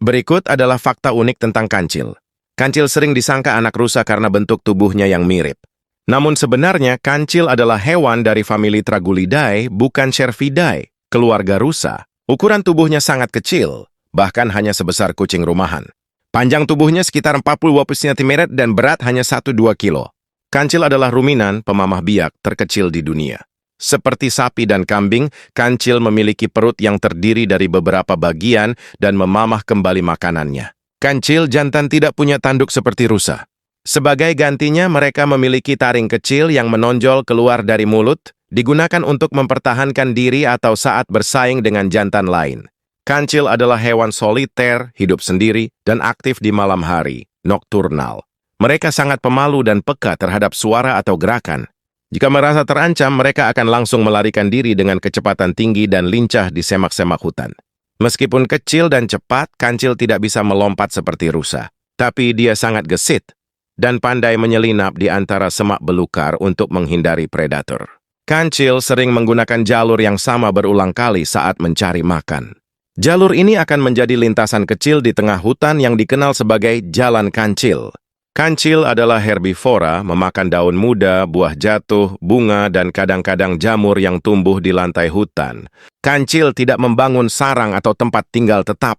Berikut adalah fakta unik tentang kancil. Kancil sering disangka anak rusa karena bentuk tubuhnya yang mirip. Namun sebenarnya kancil adalah hewan dari famili Tragulidae, bukan Cervidae, keluarga rusa. Ukuran tubuhnya sangat kecil, bahkan hanya sebesar kucing rumahan. Panjang tubuhnya sekitar 40 cm dan berat hanya 1-2 kilo. Kancil adalah ruminan pemamah biak terkecil di dunia. Seperti sapi dan kambing, kancil memiliki perut yang terdiri dari beberapa bagian dan memamah kembali makanannya. Kancil jantan tidak punya tanduk seperti rusa. Sebagai gantinya, mereka memiliki taring kecil yang menonjol keluar dari mulut, digunakan untuk mempertahankan diri atau saat bersaing dengan jantan lain. Kancil adalah hewan soliter, hidup sendiri, dan aktif di malam hari, nokturnal. Mereka sangat pemalu dan peka terhadap suara atau gerakan. Jika merasa terancam, mereka akan langsung melarikan diri dengan kecepatan tinggi dan lincah di semak-semak hutan. Meskipun kecil dan cepat, kancil tidak bisa melompat seperti rusa. Tapi dia sangat gesit dan pandai menyelinap di antara semak belukar untuk menghindari predator. Kancil sering menggunakan jalur yang sama berulang kali saat mencari makan. Jalur ini akan menjadi lintasan kecil di tengah hutan yang dikenal sebagai Jalan Kancil. Kancil adalah herbivora, memakan daun muda, buah jatuh, bunga, dan kadang-kadang jamur yang tumbuh di lantai hutan. Kancil tidak membangun sarang atau tempat tinggal tetap.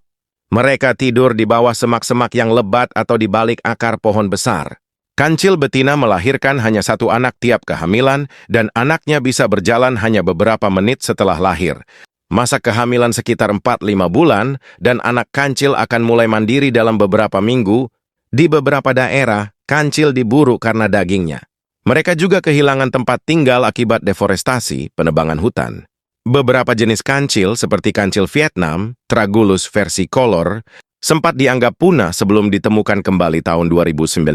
Mereka tidur di bawah semak-semak yang lebat atau di balik akar pohon besar. Kancil betina melahirkan hanya satu anak tiap kehamilan, dan anaknya bisa berjalan hanya beberapa menit setelah lahir. Masa kehamilan sekitar 4-5 bulan, dan anak kancil akan mulai mandiri dalam beberapa minggu. Di beberapa daerah, kancil diburu karena dagingnya. Mereka juga kehilangan tempat tinggal akibat deforestasi, penebangan hutan. Beberapa jenis kancil seperti kancil Vietnam, Tragulus versicolor, sempat dianggap punah sebelum ditemukan kembali tahun 2019.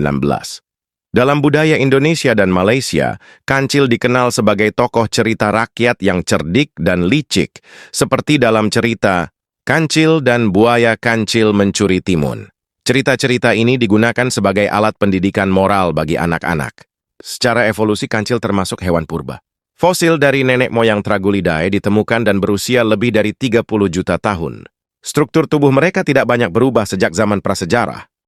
Dalam budaya Indonesia dan Malaysia, kancil dikenal sebagai tokoh cerita rakyat yang cerdik dan licik, seperti dalam cerita Kancil dan Buaya Kancil Mencuri Timun. Cerita-cerita ini digunakan sebagai alat pendidikan moral bagi anak-anak. Secara evolusi, kancil termasuk hewan purba. Fosil dari nenek moyang Tragulidae ditemukan dan berusia lebih dari 30 juta tahun. Struktur tubuh mereka tidak banyak berubah sejak zaman prasejarah.